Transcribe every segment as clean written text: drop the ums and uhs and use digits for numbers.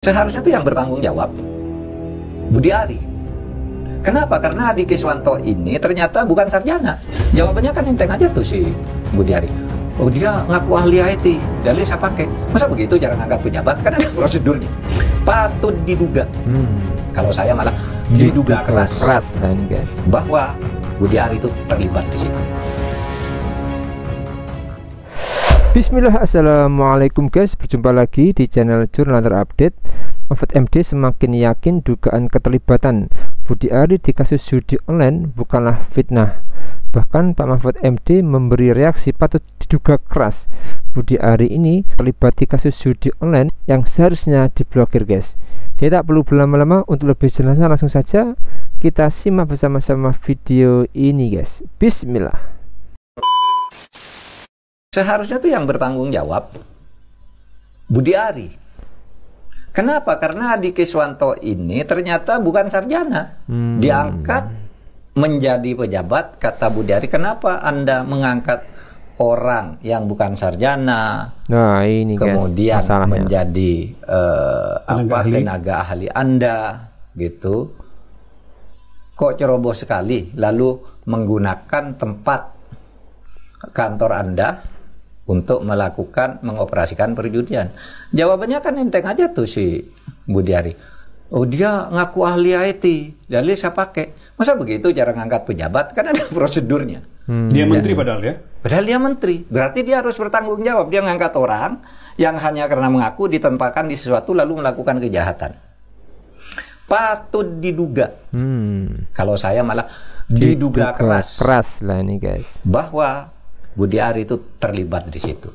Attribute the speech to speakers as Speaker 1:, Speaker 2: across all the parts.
Speaker 1: Seharusnya itu yang bertanggung jawab Budi Ari. Kenapa? Karena Adi Kiswanto ini ternyata bukan sarjana. Jawabannya kan enteng aja tuh si Budi Ari. Oh, dia ngaku ahli IT, dalil saya pakai. Masa begitu cara ngangkat pejabat? Kan ada prosedurnya. Patut diduga. Kalau saya malah diduga keras
Speaker 2: nah ini guys,
Speaker 1: bahwa Budi Ari itu terlibat di situ.
Speaker 2: Bismillah, assalamualaikum guys, berjumpa lagi di channel Jurnal Terupdate. Mahfud MD semakin yakin dugaan keterlibatan Budi Ari di kasus judi online bukanlah fitnah. Bahkan Pak Mahfud MD memberi reaksi patut diduga keras Budi Ari ini terlibat di kasus judi online yang seharusnya diblokir guys. Jadi tak perlu berlama-lama, untuk lebih jelasnya langsung saja kita simak bersama-sama video ini guys. Bismillah.
Speaker 1: Seharusnya itu yang bertanggung jawab Budi Ari. Kenapa? Karena Adi Kiswanto ini ternyata bukan sarjana. Diangkat menjadi pejabat. Kata Budi Ari, kenapa Anda mengangkat orang yang bukan sarjana?
Speaker 2: Nah ini
Speaker 1: kemudian
Speaker 2: guys,
Speaker 1: menjadi tenaga ahli Anda gitu. Kok ceroboh sekali lalu menggunakan tempat kantor Anda untuk mengoperasikan perjudian. Jawabannya kan enteng aja tuh si Budi Ari. Oh, dia ngaku ahli IT, dalil saya pakai. Masa begitu cara ngangkat pejabat? Kan ada prosedurnya.
Speaker 3: Dia menteri padahal ya?
Speaker 1: Padahal dia menteri. Berarti dia harus bertanggung jawab. Dia ngangkat orang yang hanya karena mengaku ditempatkan di sesuatu lalu melakukan kejahatan. Patut diduga. Kalau saya malah diduga keras
Speaker 2: lah ini guys,
Speaker 1: bahwa Budi Ari itu terlibat di situ.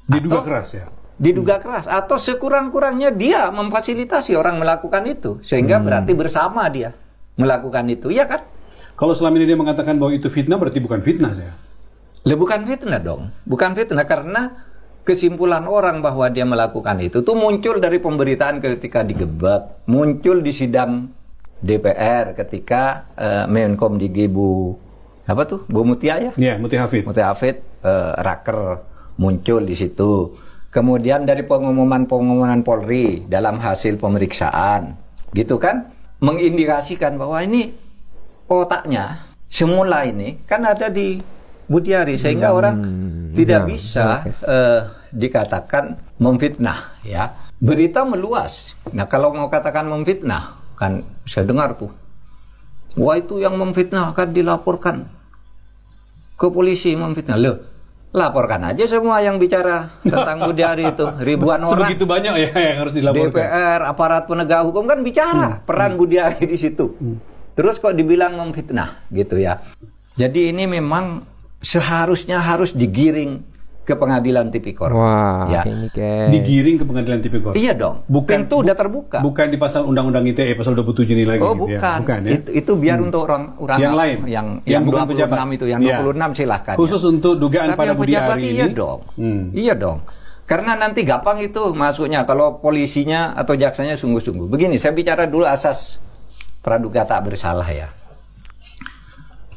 Speaker 3: Diduga keras ya?
Speaker 1: Diduga keras, atau sekurang-kurangnya dia memfasilitasi orang melakukan itu, sehingga berarti bersama dia melakukan itu, ya kan?
Speaker 3: Kalau selama ini dia mengatakan bahwa itu fitnah, berarti bukan fitnah saya?
Speaker 1: Bukan fitnah dong, bukan fitnah, karena kesimpulan orang bahwa dia melakukan itu tuh muncul dari pemberitaan ketika digebak, muncul di sidang DPR ketika Menkom Bu Mutia ya?
Speaker 3: Iya, Mutia Hafid.
Speaker 1: Mutia Hafid, raker muncul di situ. Kemudian dari pengumuman Polri dalam hasil pemeriksaan, gitu kan, mengindikasikan bahwa ini otaknya semula ini kan ada di Budi Ari, sehingga orang tidak bisa dikatakan memfitnah ya. Berita meluas. Nah, kalau mau katakan memfitnah, kan saya dengar tuh, wah itu yang memfitnah akan dilaporkan ke polisi, memfitnah. Loh, laporkan aja semua yang bicara tentang Budi Ari itu. Ribuan orang.
Speaker 3: Sebegitu banyak ya yang harus dilaporkan.
Speaker 1: DPR, aparat penegak hukum kan bicara peran Budi Ari di situ. Terus kok dibilang memfitnah gitu ya. Jadi ini memang seharusnya harus digiring ke pengadilan tipikor.
Speaker 2: Wah,
Speaker 1: ya.
Speaker 2: ini guys,
Speaker 3: digiring ke pengadilan tipikor.
Speaker 1: Iya dong.
Speaker 3: Bukan,
Speaker 1: pintu udah terbuka.
Speaker 3: Bukan di pasal Undang-Undang ITE pasal 27 ini lagi.
Speaker 1: Oh,
Speaker 3: gitu
Speaker 1: bukan.
Speaker 3: Ya? Bukan ya?
Speaker 1: Itu biar untuk orang
Speaker 3: yang lain.
Speaker 1: Yang
Speaker 3: bukan
Speaker 1: 26
Speaker 3: pejabat
Speaker 1: itu, yang 26 silahkan.
Speaker 3: Khusus
Speaker 1: ya.
Speaker 3: untuk dugaan
Speaker 1: tapi
Speaker 3: pada Budi Ari
Speaker 1: iya
Speaker 3: ini.
Speaker 1: dong. Iya dong. Karena nanti gampang itu masuknya kalau polisinya atau jaksanya sungguh-sungguh. Begini, saya bicara dulu asas praduga tak bersalah ya.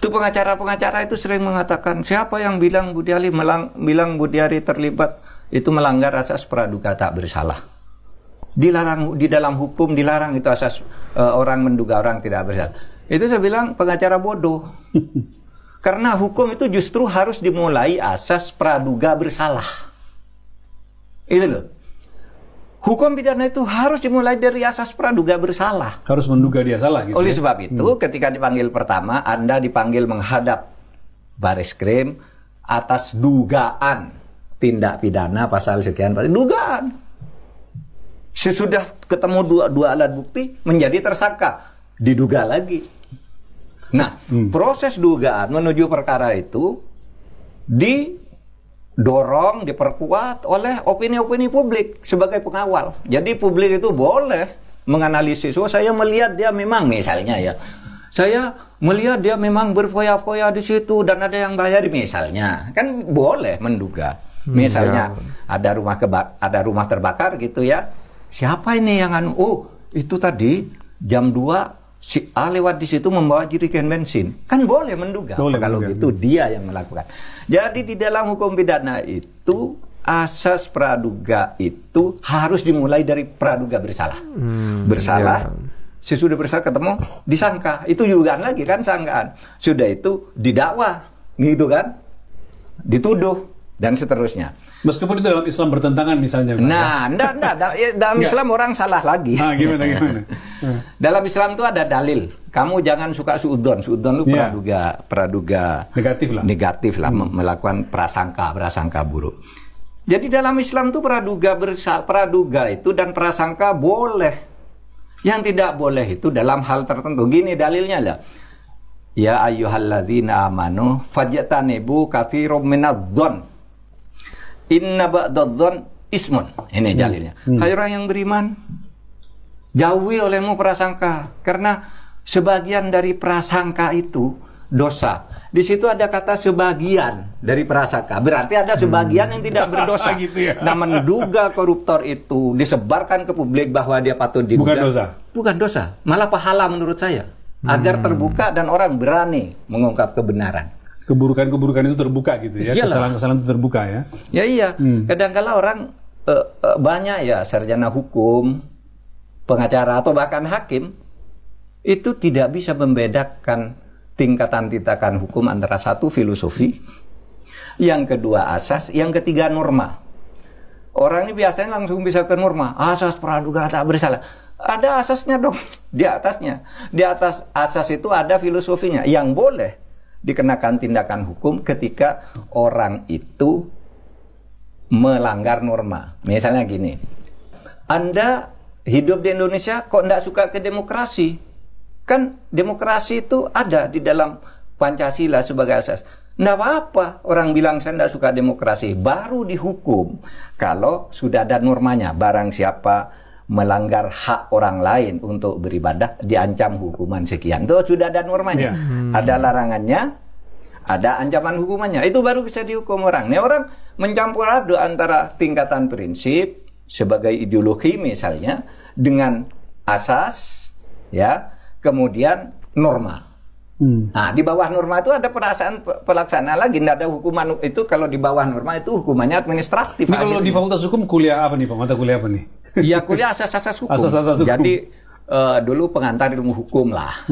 Speaker 1: Itu pengacara-pengacara itu sering mengatakan, siapa yang bilang Budi Ari terlibat itu melanggar asas praduga tak bersalah. Dilarang di dalam hukum, dilarang itu asas orang menduga orang tidak bersalah. Itu saya bilang pengacara bodoh. Karena hukum itu justru harus dimulai asas praduga bersalah. Itu loh. Hukum pidana itu harus dimulai dari asas praduga bersalah.
Speaker 3: Harus menduga dia salah gitu.
Speaker 1: Oleh sebab itu, ketika dipanggil pertama, Anda dipanggil menghadap Bareskrim atas dugaan tindak pidana pasal sekian, dugaan. Sesudah ketemu dua alat bukti menjadi tersangka, diduga lagi. Nah, proses dugaan menuju perkara itu didorong, diperkuat oleh opini-opini publik sebagai pengawal. Jadi publik itu boleh menganalisis, oh saya melihat dia memang, misalnya ya, saya melihat dia memang berfoya-foya di situ dan ada yang bayar, misalnya. Kan boleh menduga. Misalnya ada rumah terbakar gitu ya. Siapa ini yang oh, itu tadi jam 2 si A lewat di situ membawa jerigen bensin. Kan boleh menduga. Kalau gitu dia yang melakukan. Jadi di dalam hukum pidana itu asas praduga itu harus dimulai dari praduga bersalah. Bersalah, sesudah bersalah ketemu disangka, itu juga lagi kan sangkaan. Sudah itu didakwa, gitu kan, dituduh dan seterusnya.
Speaker 3: Meskipun itu dalam Islam bertentangan misalnya.
Speaker 1: Nah, enggak. Dalam Islam orang salah lagi.
Speaker 3: Gimana?
Speaker 1: Dalam Islam itu ada dalil. Kamu jangan suka suudzon. Suudzon itu praduga negatif lah, melakukan prasangka buruk. Jadi dalam Islam itu praduga itu dan prasangka boleh. Yang tidak boleh itu dalam hal tertentu. Gini dalilnya lah. Ya ayyuhalladzina amanu fajtanibu katsirum minadh-dhon. Inna ba'dadh-dhon ismun. Ini dalilnya. Hai orang yang beriman, jauhi olehmu prasangka, karena sebagian dari prasangka itu dosa. Di situ ada kata sebagian dari prasangka. Berarti ada sebagian yang tidak berdosa.
Speaker 3: Gitu ya.
Speaker 1: Nah, menduga koruptor itu disebarkan ke publik bahwa dia patut diduga. Bukan dosa. Malah pahala menurut saya. Agar terbuka dan orang berani mengungkap kebenaran.
Speaker 3: Keburukan-keburukan itu terbuka gitu ya. Kesalahan-kesalahan itu terbuka ya.
Speaker 1: Ya iya. Kadang-kala orang banyak ya sarjana hukum, pengacara atau bahkan hakim itu tidak bisa membedakan tingkatan hukum antara satu filosofi, yang kedua asas, yang ketiga norma. Orang ini biasanya langsung bisa ke norma, asas praduga tak bersalah. Ada asasnya dong di atasnya. Di atas asas itu ada filosofinya yang boleh dikenakan tindakan hukum ketika orang itu melanggar norma. Misalnya gini, Anda hidup di Indonesia kok tidak suka ke demokrasi? Kan demokrasi itu ada di dalam Pancasila sebagai asas. Tidak apa-apa orang bilang saya tidak suka demokrasi, baru dihukum kalau sudah ada normanya. Barang siapa melanggar hak orang lain untuk beribadah diancam hukuman sekian. Itu sudah ada normanya. Ada larangannya, ada ancaman hukumannya. Itu baru bisa dihukum orang. Ini orang mencampur aduk antara tingkatan prinsip sebagai ideologi misalnya dengan asas, ya, kemudian norma. Nah, di bawah norma itu ada pelaksanaan lagi. Tidak ada hukuman itu. Kalau di bawah norma itu hukumannya administratif.
Speaker 3: Nah, kalau di Fakultas Hukum kuliah apa nih Pak? Mata kuliah apa nih?
Speaker 1: Ya kuliah asas-asas hukum.
Speaker 3: Asas-asas hukum.
Speaker 1: Jadi dulu pengantar ilmu hukum lah.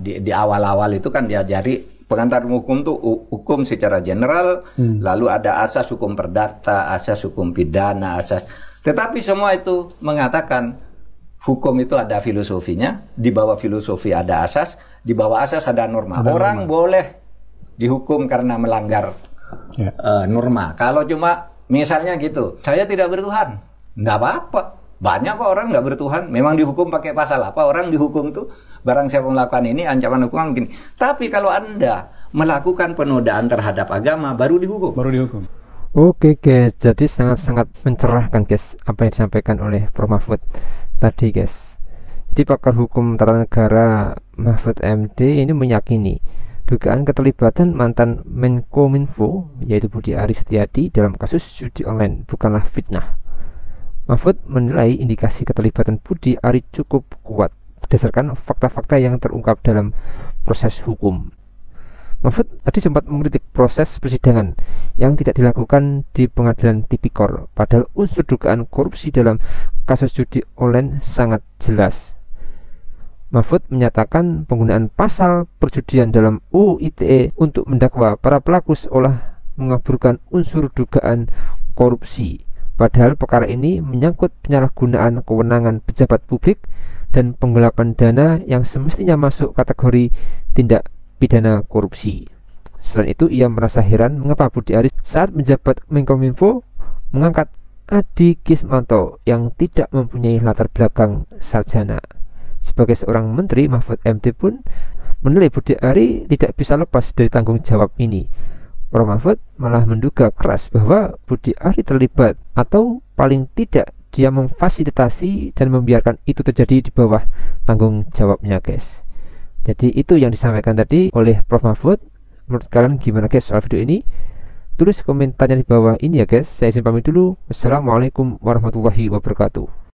Speaker 1: Di awal-awal itu kan diajari pengantar ilmu hukum tuh hukum secara general, lalu ada asas hukum perdata, asas hukum pidana, asas. Tetapi semua itu mengatakan hukum itu ada filosofinya, di bawah filosofi ada asas, di bawah asas ada norma. Orang boleh dihukum karena melanggar norma. Kalau cuma misalnya gitu, saya tidak bertuhan, nggak apa-apa. Banyak kok orang nggak bertuhan, memang dihukum pakai pasal apa? Orang dihukum tuh barang siapa melakukan ini ancaman hukuman begini. Tapi kalau Anda melakukan penodaan terhadap agama baru dihukum.
Speaker 2: Oke guys, jadi sangat-sangat mencerahkan guys apa yang disampaikan oleh Prof Mahfud tadi guys. Jadi pakar hukum tata negara Mahfud MD ini meyakini dugaan keterlibatan mantan Menkominfo yaitu Budi Aris Setiadi dalam kasus judi online bukanlah fitnah. Mahfud menilai indikasi keterlibatan Budi Aris cukup kuat berdasarkan fakta-fakta yang terungkap dalam proses hukum. Mahfud tadi sempat mengkritik proses persidangan yang tidak dilakukan di pengadilan tipikor, padahal unsur dugaan korupsi dalam kasus judi online sangat jelas. Mahfud menyatakan penggunaan pasal perjudian dalam UU ITE untuk mendakwa para pelaku seolah mengaburkan unsur dugaan korupsi, padahal perkara ini menyangkut penyalahgunaan kewenangan pejabat publik dan penggelapan dana yang semestinya masuk kategori tindak pidana korupsi. Selain itu, ia merasa heran mengapa Budi Aris saat menjabat Menkominfo mengangkat Adi Kismanto yang tidak mempunyai latar belakang sarjana. Sebagai seorang menteri, Mahfud MD pun menilai Budi Aris tidak bisa lepas dari tanggung jawab ini. Prof Mahfud malah menduga keras bahwa Budi Aris terlibat atau paling tidak dia memfasilitasi dan membiarkan itu terjadi di bawah tanggung jawabnya guys. Jadi itu yang disampaikan tadi oleh Prof Mahfud. Menurut kalian gimana guys soal video ini? Tulis komentarnya di bawah ini ya guys. Saya izin pamit dulu. Wassalamualaikum warahmatullahi wabarakatuh.